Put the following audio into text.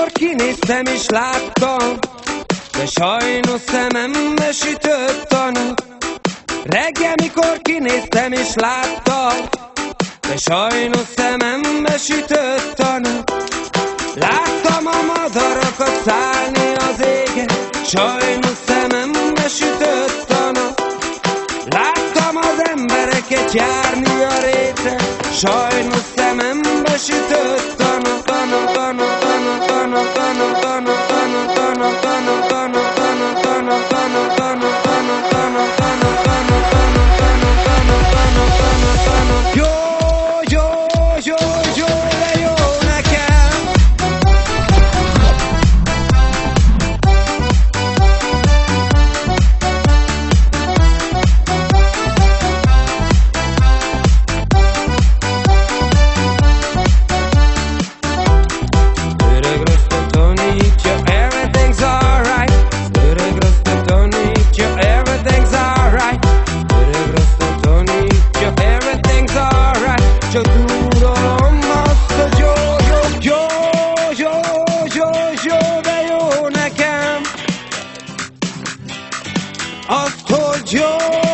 mikor kinéztem és láttam, de sajnos szemembe sütött a nap. Reggel, mikor kinéztem és láttam, de sajnos szemembe sütött a nap. Láttam a madarakat szállni az égen, sajnos szemembe sütött a nap. Láttam az embereket járni a réten, sajnos szemembe sütött a nap. Azt, hogy jó.